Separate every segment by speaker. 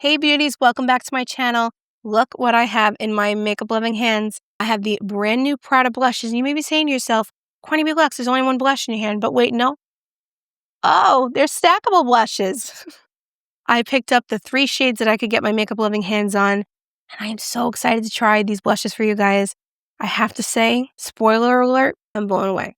Speaker 1: Hey beauties, welcome back to my channel. Look what I have in my makeup loving hands. I have the brand new Prada blushes. And you may be saying to yourself, Courtney B. Luxe, there's only one blush in your hand. But wait, no. Oh, they're stackable blushes. I picked up the 3 shades that I could get my makeup loving hands on. And I am so excited to try these blushes for you guys. I have to say, spoiler alert, I'm blown away.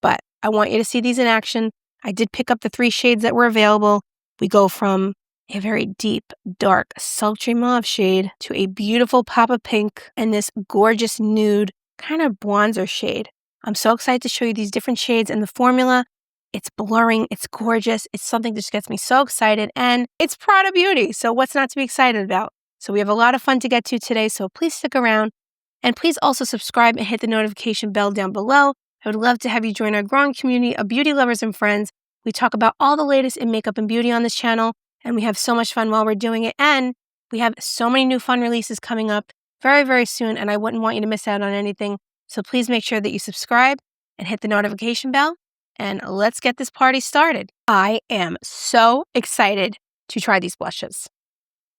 Speaker 1: But I want you to see these in action. I did pick up the 3 shades that were available. We go from a very deep, dark, sultry mauve shade to a beautiful pop of pink and this gorgeous nude kind of bronzer shade. I'm so excited to show you these different shades and the formula. It's blurring, it's gorgeous, it's something that just gets me so excited, and it's Prada Beauty, so what's not to be excited about? So we have a lot of fun to get to today, so please stick around, and please also subscribe and hit the notification bell down below. I would love to have you join our growing community of beauty lovers and friends. We talk about all the latest in makeup and beauty on this channel, and we have so much fun while we're doing it. And we have so many new fun releases coming up very, very soon, and I wouldn't want you to miss out on anything. So please make sure that you subscribe and hit the notification bell, and let's get this party started. I am so excited to try these blushes.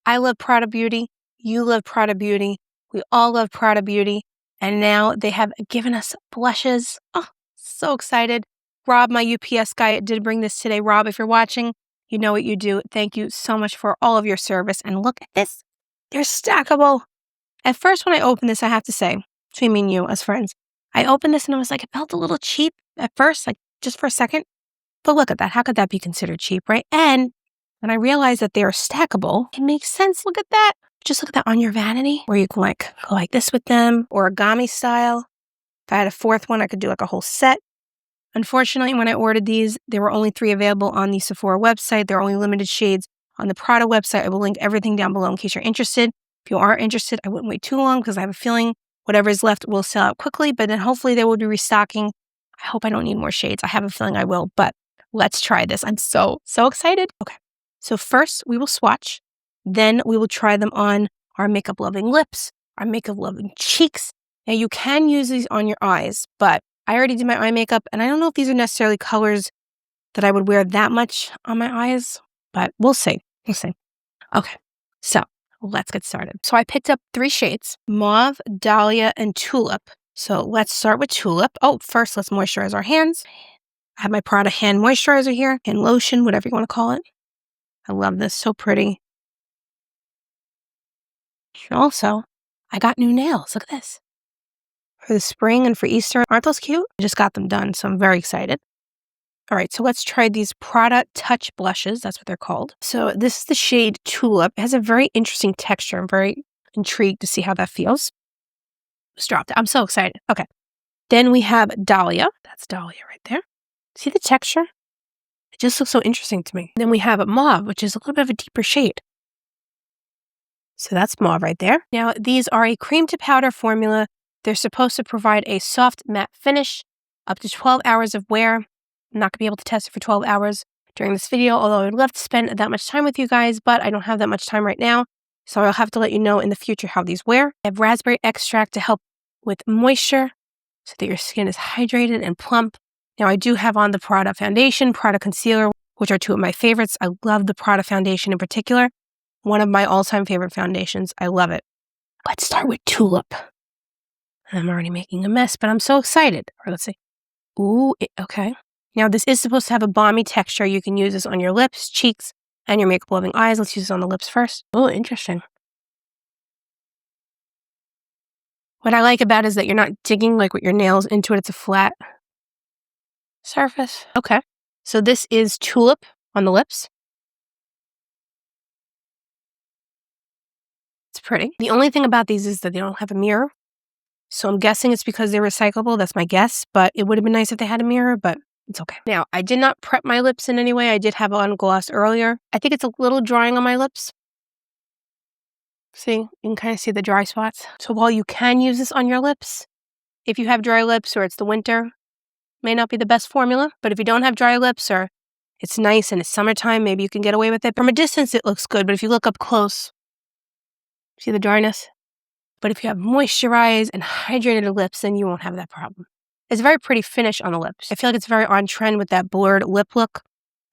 Speaker 1: I love Prada Beauty. You love Prada Beauty. We all love Prada Beauty. And now they have given us blushes. Oh, so excited. Rob, my UPS guy, did bring this today. Rob, if you're watching, you know what you do. Thank you so much for all of your service. And look at this. They're stackable. At first, when I opened this, I have to say, between me and you as friends, I opened this and I was like, it felt a little cheap at first, like just for a second. But look at that. How could that be considered cheap, right? And when I realized that they are stackable, it makes sense. Look at that. Just look at that on your vanity, where you can like go like this with them, origami style. If I had a 4th one, I could do like a whole set. Unfortunately, when I ordered these, there were only 3 available on the Sephora website. There are only limited shades on the Prada website. I will link everything down below in case you're interested. If you are interested, I wouldn't wait too long because I have a feeling whatever is left will sell out quickly, but then hopefully they will be restocking. I hope I don't need more shades. I have a feeling I will, but let's try this. I'm so excited. Okay, so first we will swatch. Then we will try them on our makeup loving lips, our makeup loving cheeks. Now you can use these on your eyes, but I already did my eye makeup, and I don't know if these are necessarily colors that I would wear that much on my eyes, but we'll see. We'll see. Okay, so let's get started. So I picked up 3 shades, Mauve, Dahlia, and Tulip. So let's start with Tulip. Oh, first let's moisturize our hands. I have my Prada hand moisturizer here, hand lotion, whatever you want to call it. I love this, so pretty. And also, I got new nails. Look at this. For the spring and for Easter. Aren't those cute? I just got them done, so I'm very excited. All right, so let's try these Prada Touch Blushes. That's what they're called. So this is the shade Tulip. It has a very interesting texture. I'm very intrigued to see how that feels. Just dropped it. I'm so excited. Okay. Then we have Dahlia. That's Dahlia right there. See the texture? It just looks so interesting to me. Then we have Mauve, which is a little bit of a deeper shade. So that's Mauve right there. Now, these are a cream to powder formula. They're supposed to provide a soft matte finish, up to 12 hours of wear. I'm not going to be able to test it for 12 hours during this video, although I would love to spend that much time with you guys, but I don't have that much time right now, so I'll have to let you know in the future how these wear. I have raspberry extract to help with moisture so that your skin is hydrated and plump. Now, I do have on the Prada Foundation, Prada Concealer, which are 2 of my favorites. I love the Prada Foundation in particular. One of my all-time favorite foundations. I love it. Let's start with Tulip. I'm already making a mess, but I'm so excited. Or let's see. Ooh, okay. Now, this is supposed to have a balmy texture. You can use this on your lips, cheeks, and your makeup loving eyes. Let's use this on the lips first. Oh, interesting. What I like about it is that you're not digging like with your nails into it. It's a flat surface. Okay. So this is Tulip on the lips. It's pretty. The only thing about these is that they don't have a mirror. So I'm guessing it's because they're recyclable. That's my guess. But it would have been nice if they had a mirror, but it's okay. Now, I did not prep my lips in any way. I did have on gloss earlier. I think it's a little drying on my lips. See, you can kind of see the dry spots. So while you can use this on your lips, if you have dry lips or it's the winter, may not be the best formula. But if you don't have dry lips or it's nice and it's summertime, maybe you can get away with it. From a distance, it looks good. But if you look up close, see the dryness? But if you have moisturized and hydrated lips, then you won't have that problem. It's a very pretty finish on the lips. I feel like it's very on trend with that blurred lip look.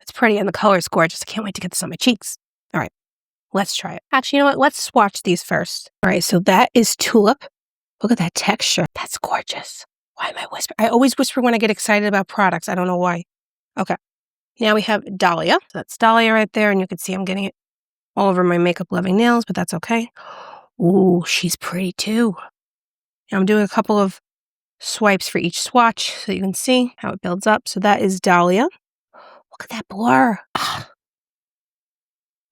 Speaker 1: It's pretty and the color is gorgeous. I can't wait to get this on my cheeks. All right. Let's try it. Actually, you know what? Let's swatch these first. All right, so that is Tulip. Look at that texture. That's gorgeous. Why am I whispering? I always whisper when I get excited about products. I don't know why. Okay. Now we have Dahlia. So that's Dahlia right there, and you can see I'm getting it all over my makeup-loving nails, but that's okay. Ooh, she's pretty too. Now I'm doing a couple of swipes for each swatch so you can see how it builds up. So that is Dahlia. Look at that blur. Ah,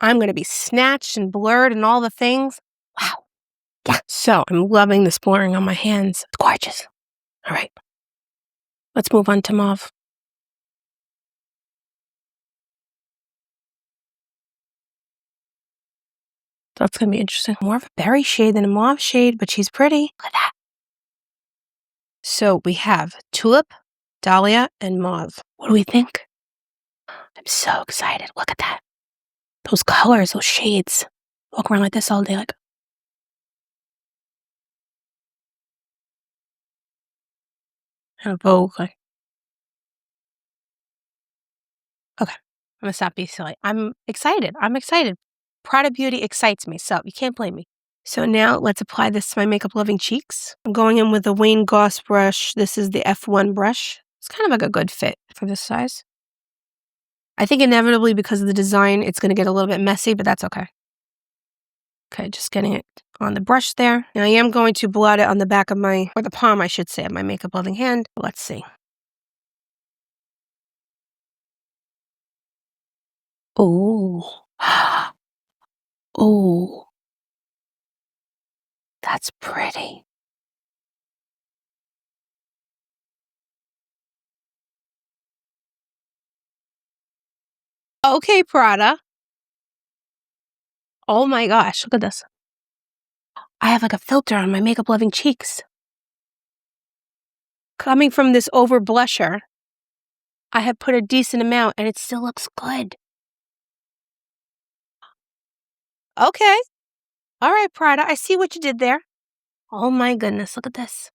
Speaker 1: I'm going to be snatched and blurred and all the things. Wow. Yeah. So I'm loving this blurring on my hands. It's gorgeous. All right. Let's move on to Mauve. That's going to be interesting. More of a berry shade than a mauve shade, but she's pretty. Look at that. So we have Tulip, Dahlia, and Mauve. What do we think? I'm so excited. Look at that. Those colors, those shades. Walk around like this all day, like. And a Vogue, like. Okay. I'm gonna stop being silly. I'm excited. I'm excited. Prada Beauty excites me, so you can't blame me. So now let's apply this to my makeup loving cheeks. I'm going in with a Wayne Goss brush. This is the F1 brush. It's kind of like a good fit for this size. I think inevitably because of the design, it's going to get a little bit messy, but that's okay. Okay, just getting it on the brush there. Now I am going to blot it on the back of my, or the palm, I should say, of my makeup loving hand. Let's see. Oh. Oh. That's pretty. Okay, Prada. Oh my gosh, look at this. I have like a filter on my makeup loving cheeks. Coming from this over blusher, I have put a decent amount and it still looks good. Okay. All right, Prada, I see what you did there. Oh my goodness, look at this.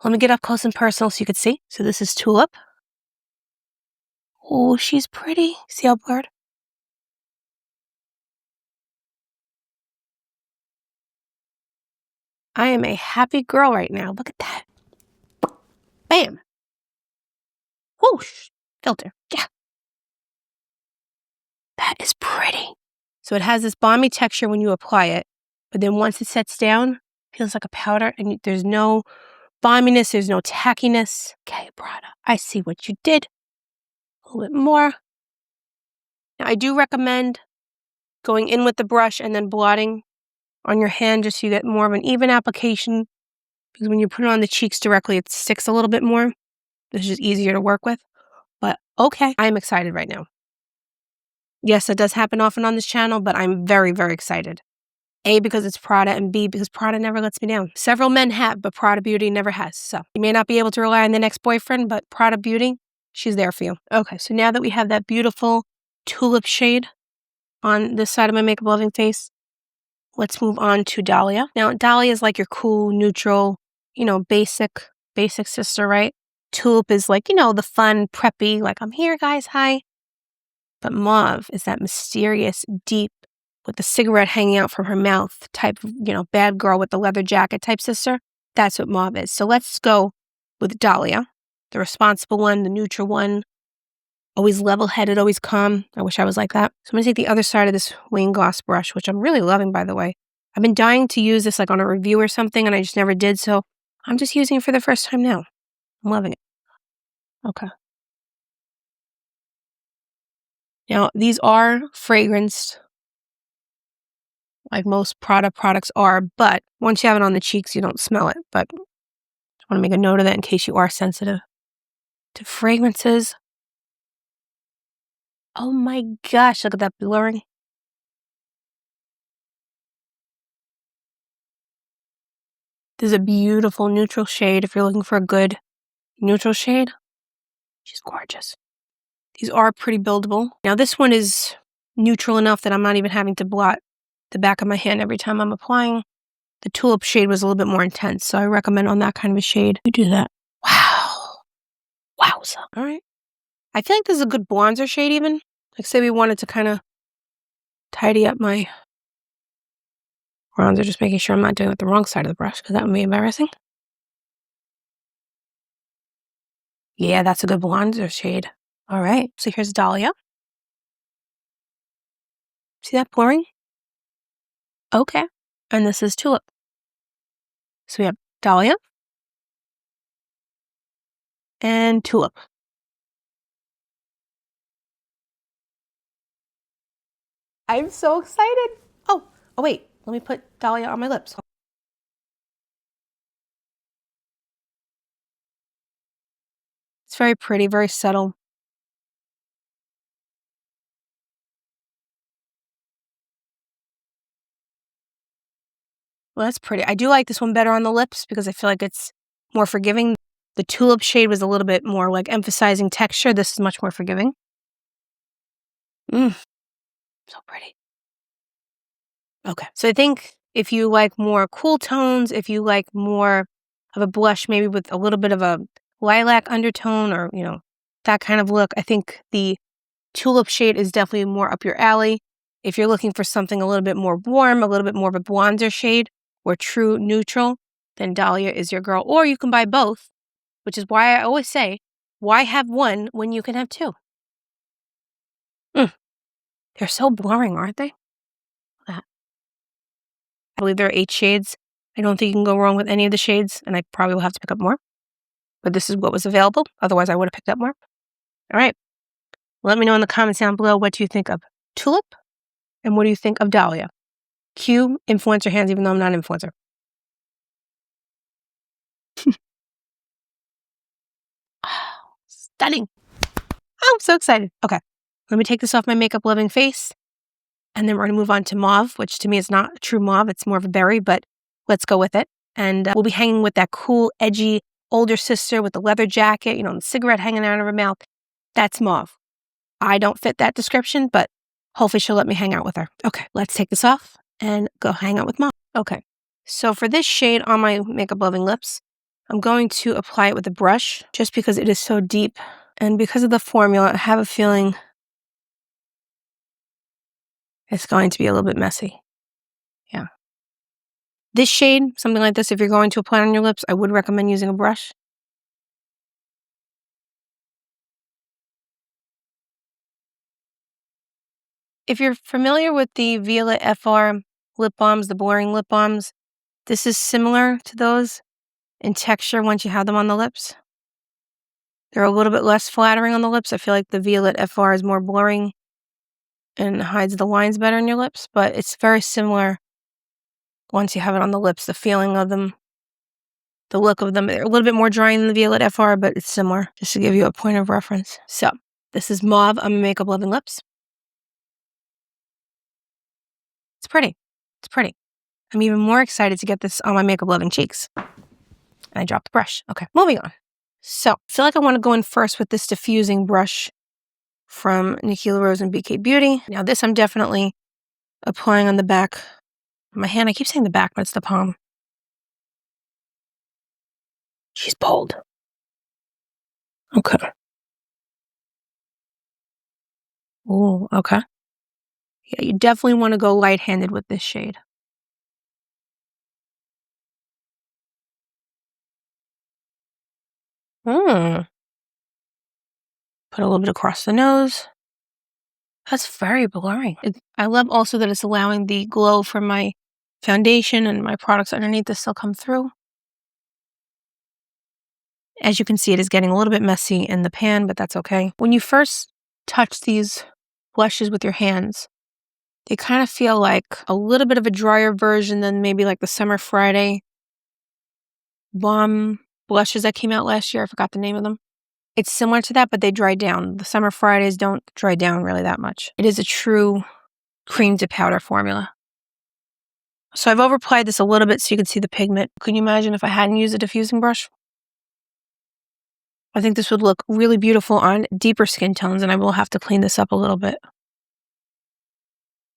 Speaker 1: Let me get up close and personal so you can see. So this is Tulip. Oh, she's pretty. See how blurred? I am a happy girl right now. Look at that. Bam. Whoosh. Filter. Yeah. That is pretty. So it has this balmy texture when you apply it, but then once it sets down, it feels like a powder and there's no balminess, there's no tackiness. Okay, Prada, I see what you did. A little bit more. Now, I do recommend going in with the brush and then blotting on your hand just so you get more of an even application, because when you put it on the cheeks directly, it sticks a little bit more. It's just easier to work with. But okay, I'm excited right now. Yes, it does happen often on this channel, but I'm very, very excited. A, because it's Prada, and B, because Prada never lets me down. Several men have, but Prada Beauty never has. So you may not be able to rely on the next boyfriend, but Prada Beauty, she's there for you. Okay, so now that we have that beautiful tulip shade on this side of my makeup loving face, let's move on to Dahlia. Now, Dahlia is like your cool, neutral, basic sister, right? Tulip is like, the fun, preppy, like, I'm here, guys, hi. But Mauve is that mysterious, deep, with the cigarette hanging out from her mouth type of, bad girl with the leather jacket type sister. That's what Mauve is. So let's go with Dahlia, the responsible one, the neutral one, always level-headed, always calm. I wish I was like that. So I'm going to take the other side of this Wayne Goss brush, which I'm really loving, by the way. I've been dying to use this like on a review or something, and I just never did, so I'm just using it for the first time now. I'm loving it. Okay. Now, these are fragranced, like most Prada products are, but once you have it on the cheeks, you don't smell it. But I want to make a note of that in case you are sensitive to fragrances. Oh my gosh, look at that blurring. This is a beautiful neutral shade. If you're looking for a good neutral shade, she's gorgeous. These are pretty buildable. Now this one is neutral enough that I'm not even having to blot the back of my hand every time I'm applying. The Tulip shade was a little bit more intense, so I recommend on that kind of a shade, you do that. Wow. Wowza. All right. I feel like this is a good bronzer shade even. Like say we wanted to kind of tidy up my Bronzer, just making sure I'm not doing it with the wrong side of the brush because that would be embarrassing. Yeah, that's a good bronzer shade. All right, so here's Dahlia. See that blurring? Okay. And this is Tulip. So we have Dahlia and Tulip. I'm so excited. Oh, wait. Let me put Dahlia on my lips. It's very pretty, very subtle. Well, that's pretty. I do like this one better on the lips because I feel like it's more forgiving. The Tulip shade was a little bit more like emphasizing texture. This is much more forgiving. So pretty. Okay. So I think if you like more cool tones, if you like more of a blush, maybe with a little bit of a lilac undertone or, that kind of look, I think the Tulip shade is definitely more up your alley. If you're looking for something a little bit more warm, a little bit more of a bronzer shade or true neutral, then Dahlia is your girl. Or you can buy both, which is why I always say, why have one when you can have two? They're so boring, aren't they? I believe there are 8 shades. I don't think you can go wrong with any of the shades, and I probably will have to pick up more. But this is what was available. Otherwise, I would have picked up more. All right. Let me know in the comments down below what you think of Tulip and what do you think of Dahlia. Cue influencer hands, even though I'm not an influencer. Stunning. Oh, I'm so excited. Okay. Let me take this off my makeup loving face. And then we're going to move on to Mauve, which to me is not true Mauve. It's more of a berry, but let's go with it. And we'll be hanging with that cool, edgy older sister with the leather jacket, the cigarette hanging out of her mouth. That's Mauve. I don't fit that description, but hopefully she'll let me hang out with her. Okay, let's take this off and go hang out with Mauve. Okay, so for this shade on my makeup loving lips, I'm going to apply it with a brush just because it is so deep. And because of the formula, I have a feeling it's going to be a little bit messy. Yeah. This shade, something like this, if you're going to apply it on your lips, I would recommend using a brush. If you're familiar with the Violet FR lip balms, the blurring lip balms, this is similar to those in texture once you have them on the lips. They're a little bit less flattering on the lips. I feel like the Violet FR is more blurring and hides the lines better in your lips, but it's very similar once you have it on the lips. The feeling of them, the look of them, they're a little bit more dry than the Violet FR, but it's similar, just to give you a point of reference. So, this is Mauve on my makeup loving lips. It's pretty. It's pretty. I'm even more excited to get this on my makeup loving cheeks. And I dropped the brush. Okay, moving on. So, I feel like I want to go in first with this diffusing brush from Nikkei Rose and BK Beauty. Now, this I'm definitely applying on the back of my hand. I keep saying the back, but it's the palm. She's bold. Okay. Ooh, okay. Yeah, you definitely want to go light-handed with this shade. Put a little bit across the nose. That's very blurring. I love also that it's allowing the glow from my foundation and my products underneath to still come through. As you can see, it is getting a little bit messy in the pan, but that's okay. When you first touch these blushes with your hands, they kind of feel like a little bit of a drier version than maybe like the Summer Friday Balm blushes that came out last year. I forgot the name of them. It's similar to that, but they dry down. The Summer Fridays don't dry down really that much. It is a true cream to powder formula. So I've overapplied this a little bit so you can see the pigment. Can you imagine if I hadn't used a diffusing brush? I think this would look really beautiful on deeper skin tones, and I will have to clean this up a little bit.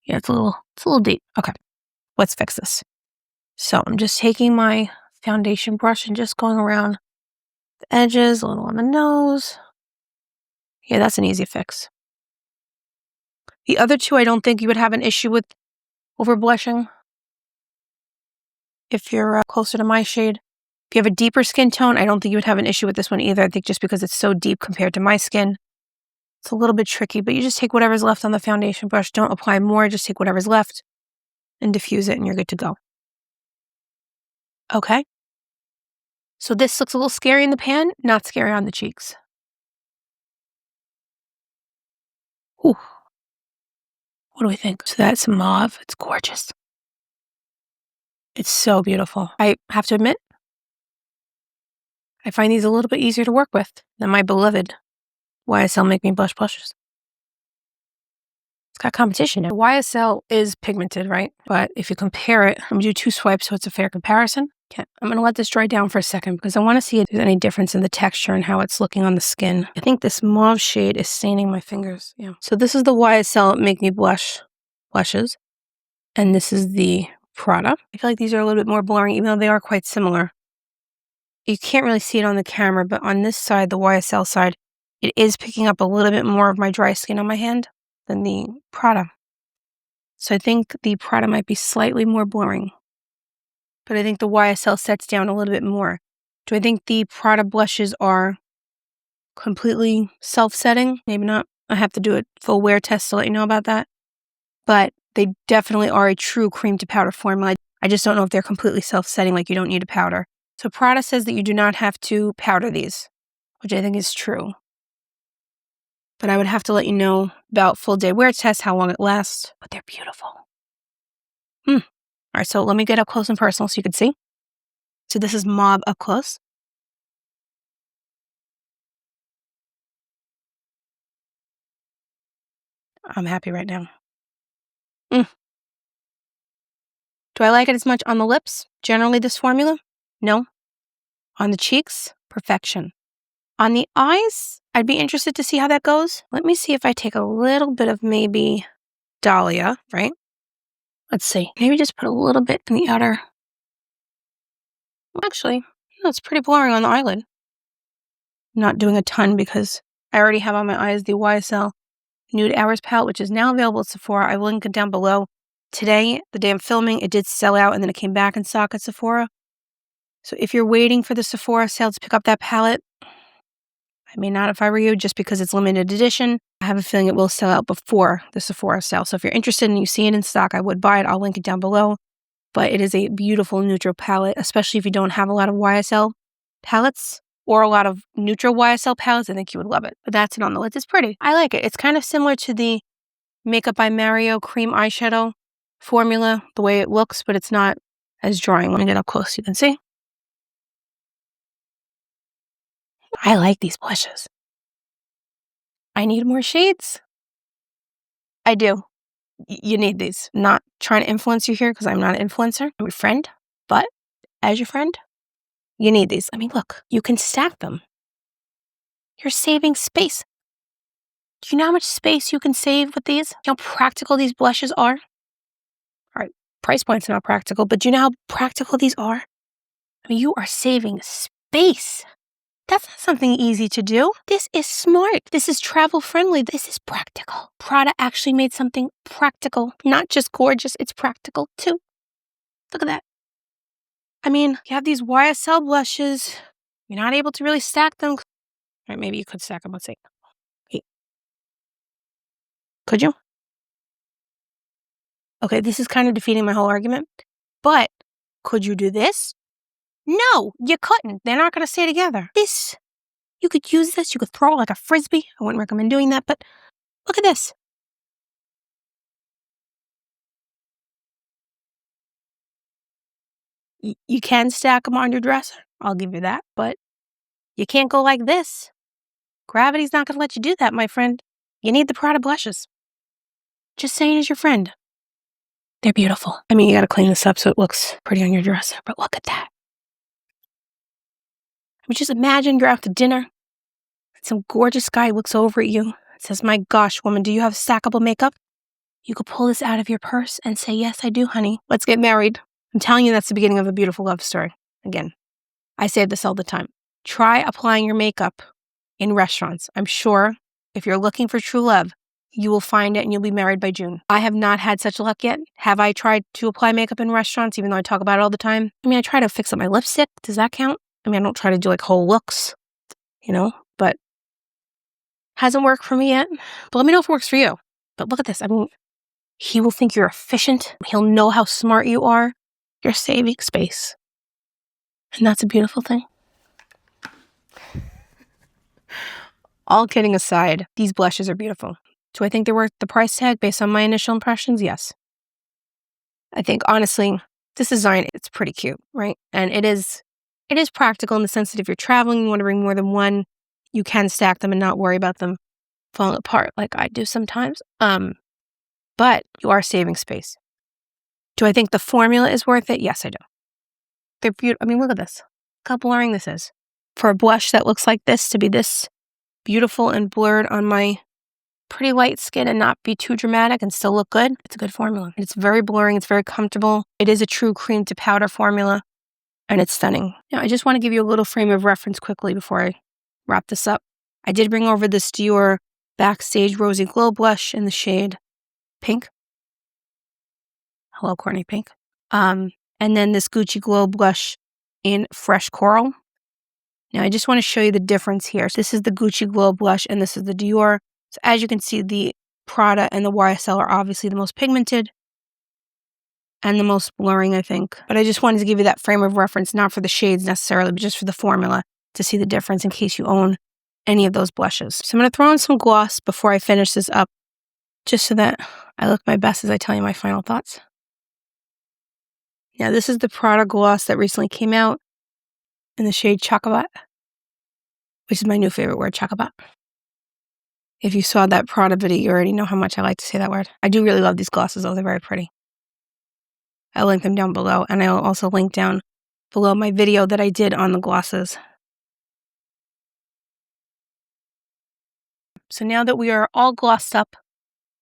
Speaker 1: Yeah, it's a little deep. Okay, let's fix this. So I'm just taking my foundation brush and just going around the edges, a little on the nose. Yeah, that's an easy fix. The other two, I don't think you would have an issue with over blushing. if you're closer to my shade. If you have a deeper skin tone, I don't think you would have an issue with this one either. I think just because it's so deep compared to my skin, it's a little bit tricky, but you just take whatever's left on the foundation brush. Don't apply more, just take whatever's left and diffuse it and you're good to go. Okay. So this looks a little scary in the pan, not scary on the cheeks. Ooh. What do we think? So that's mauve. It's gorgeous. It's so beautiful. I have to admit, I find these a little bit easier to work with than my beloved YSL Make Me Blush blushes. It's got competition. The YSL is pigmented, right? But if you compare it, I'm going to do 2 swipes so it's a fair comparison. Okay. I'm going to let this dry down for a second because I want to see if there's any difference in the texture and how it's looking on the skin. I think this mauve shade is staining my fingers. Yeah. So this is the YSL Make Me blushes. And this is the Prada. I feel like these are a little bit more blurring, even though they are quite similar. You can't really see it on the camera, but on this side, the YSL side, it is picking up a little bit more of my dry skin on my hand than the Prada. So I think the Prada might be slightly more blurring. But I think the YSL sets down a little bit more. Do I think the Prada blushes are completely self-setting? Maybe not. I have to do a full wear test to let you know about that. But they definitely are a true cream to powder formula. I just don't know if they're completely self-setting, like you don't need a powder. So Prada says that you do not have to powder these, which I think is true. But I would have to let you know about full day wear test, how long it lasts. But they're beautiful. All right, so let me get up close and personal so you can see. So this is mauve up close. I'm happy right now. Do I like it as much on the lips? Generally, this formula? No. On the cheeks? Perfection. On the eyes, I'd be interested to see how that goes. Let me see if I take a little bit of maybe Dahlia, right? Let's see. Maybe just put a little bit in the outer. Actually, no, it's pretty blurring on the eyelid. Not doing a ton because I already have on my eyes the YSL Nude Hours palette, which is now available at Sephora. I will link it down below. Today, the day I'm filming, it did sell out and then it came back in stock at Sephora. So if you're waiting for the Sephora sale to pick up that palette, I may not if I were you, just because it's limited edition. I have a feeling it will sell out before the Sephora sale. So if you're interested and you see it in stock, I would buy it. I'll link it down below. But it is a beautiful neutral palette, especially if you don't have a lot of YSL palettes or a lot of neutral YSL palettes. I think you would love it. But that's it on the lids. It's pretty. I like it. It's kind of similar to the Makeup by Amiro cream eyeshadow formula, the way it looks, but it's not as drawing. Let me get up close so you can see. I like these blushes. I need more shades. I do. You need these. Not trying to influence you here because I'm not an influencer. I'm your friend. But as your friend, you need these. I mean, look, you can stack them. You're saving space. Do you know how much space you can save with these? Do you know how practical these blushes are? All right, price point's not practical, but do you know how practical these are? I mean, you are saving space. That's not something easy to do. This is smart. This is travel friendly. This is practical. Prada actually made something practical. Not just gorgeous, it's practical too. Look at that. I mean, you have these YSL blushes. You're not able to really stack them. All right, maybe you could stack them. Let's see. Wait. Could you? Okay, this is kind of defeating my whole argument. But could you do this? No, you couldn't. They're not going to stay together. This, you could use this. You could throw it like a frisbee. I wouldn't recommend doing that, but look at this. You can stack them on your dresser. I'll give you that, but you can't go like this. Gravity's not going to let you do that, my friend. You need the Prada blushes. Just saying as your friend. They're beautiful. I mean, you got to clean this up so it looks pretty on your dresser, but look at that. I mean, just imagine you're out to dinner and some gorgeous guy looks over at you and says, "My gosh, woman, do you have stackable makeup?" You could pull this out of your purse and say, "Yes, I do, honey. Let's get married." I'm telling you, that's the beginning of a beautiful love story. Again, I say this all the time. Try applying your makeup in restaurants. I'm sure if you're looking for true love, you will find it and you'll be married by June. I have not had such luck yet. Have I tried to apply makeup in restaurants, even though I talk about it all the time? I mean, I try to fix up my lipstick. Does that count? I mean, I don't try to do like whole looks, you know, but hasn't worked for me yet. But let me know if it works for you. But look at this. I mean, he will think you're efficient. He'll know how smart you are. You're saving space. And that's a beautiful thing. All kidding aside, these blushes are beautiful. Do I think they're worth the price tag based on my initial impressions? Yes. I think, honestly, this design, it's pretty cute, right? And it is practical in the sense that if you're traveling, you want to bring more than one, you can stack them and not worry about them falling apart like I do sometimes. But you are saving space. Do I think the formula is worth it? Yes, I do. They're beautiful. I mean, look at this. Look how blurring this is. For a blush that looks like this to be this beautiful and blurred on my pretty light skin and not be too dramatic and still look good, it's a good formula. It's very blurring. It's very comfortable. It is a true cream to powder formula, and it's stunning. Now, I just want to give you a little frame of reference quickly before I wrap this up. I did bring over this Dior Backstage Rosy Glow Blush in the shade Pink. Hello, Courtney Pink. And then this Gucci Glow Blush in Fresh Coral. Now, I just want to show you the difference here. So this is the Gucci Glow Blush, and this is the Dior. So as you can see, the Prada and the YSL are obviously the most pigmented and the most blurring, I think. But I just wanted to give you that frame of reference, not for the shades necessarily, but just for the formula to see the difference in case you own any of those blushes. So I'm going to throw in some gloss before I finish this up, just so that I look my best as I tell you my final thoughts. Now, this is the Prada gloss that recently came out in the shade Chocobot, which is my new favorite word, Chocobot. If you saw that Prada video, you already know how much I like to say that word. I do really love these glosses, though. They're very pretty. I'll link them down below, and I'll also link down below my video that I did on the glosses. So now that we are all glossed up,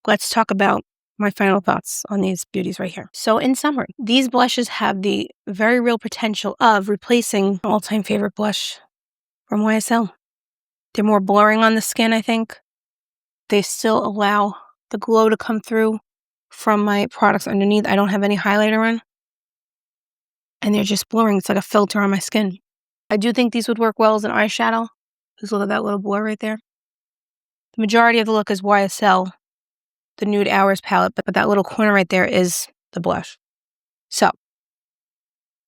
Speaker 1: let's talk about my final thoughts on these beauties right here. So in summary, these blushes have the very real potential of replacing all-time favorite blush from YSL. They're more blurring on the skin, I think. They still allow the glow to come through from my products underneath. I don't have any highlighter on. And they're just blurring. It's like a filter on my skin. I do think these would work well as an eyeshadow. Just look at that little blur right there. The majority of the look is YSL, the Nude Hours palette, but that little corner right there is the blush. So,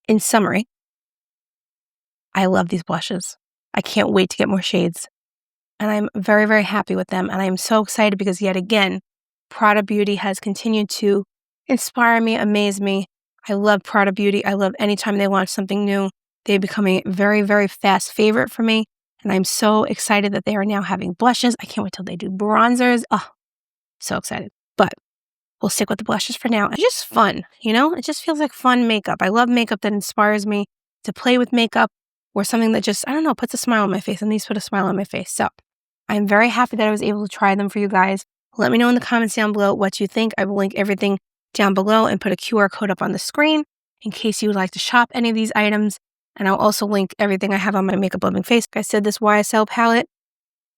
Speaker 1: in summary, I love these blushes. I can't wait to get more shades. And I'm very, very happy with them. And I'm so excited because yet again, Prada Beauty has continued to inspire me, amaze me. I love Prada Beauty. I love anytime they launch something new. They become a very, very fast favorite for me. And I'm so excited that they are now having blushes. I can't wait till they do bronzers. Oh, so excited. But we'll stick with the blushes for now. It's just fun, you know? It just feels like fun makeup. I love makeup that inspires me to play with makeup or something that just, I don't know, puts a smile on my face. And these put a smile on my face. So I'm very happy that I was able to try them for you guys. Let me know in the comments down below what you think. I will link everything down below and put a QR code up on the screen in case you would like to shop any of these items. And I'll also link everything I have on my Makeup Loving face. Like I said, this YSL palette,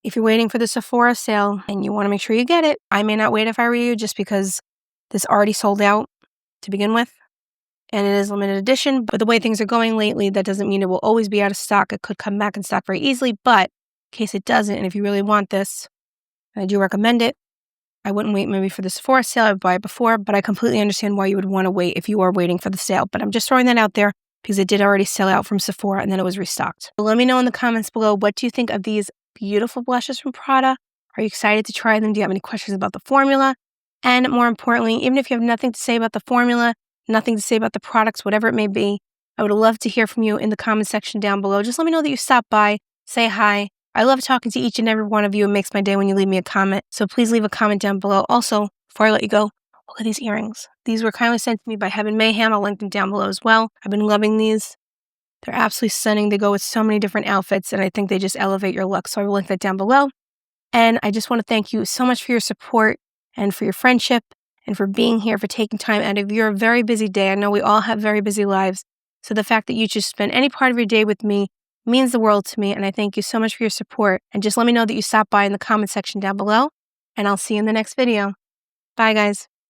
Speaker 1: if you're waiting for the Sephora sale and you want to make sure you get it, I may not wait if I were you just because this already sold out to begin with. And it is limited edition. But the way things are going lately, that doesn't mean it will always be out of stock. It could come back in stock very easily. But in case it doesn't, and if you really want this, I do recommend it. I wouldn't wait maybe for the Sephora sale. I would buy it before. But I completely understand why you would want to wait if you are waiting for the sale. But I'm just throwing that out there because it did already sell out from Sephora and then it was restocked. So let me know in the comments below, what do you think of these beautiful blushes from Prada? Are you excited to try them? Do you have any questions about the formula? And more importantly, even if you have nothing to say about the formula, nothing to say about the products, whatever it may be, I would love to hear from you in the comment section down below. Just let me know that you stopped by, say hi. I love talking to each and every one of you. It makes my day when you leave me a comment. So please leave a comment down below. Also, before I let you go, look at these earrings. These were kindly sent to me by Mayhem. I'll link them down below as well. I've been loving these. They're absolutely stunning. They go with so many different outfits, and I think they just elevate your look. So I will link that down below. And I just want to thank you so much for your support and for your friendship and for being here, for taking time out of your very busy day. I know we all have very busy lives. So the fact that you choose to spend any part of your day with me means the world to me. And I thank you so much for your support. And just let me know that you stopped by in the comment section down below. and I'll see you in the next video. Bye, guys.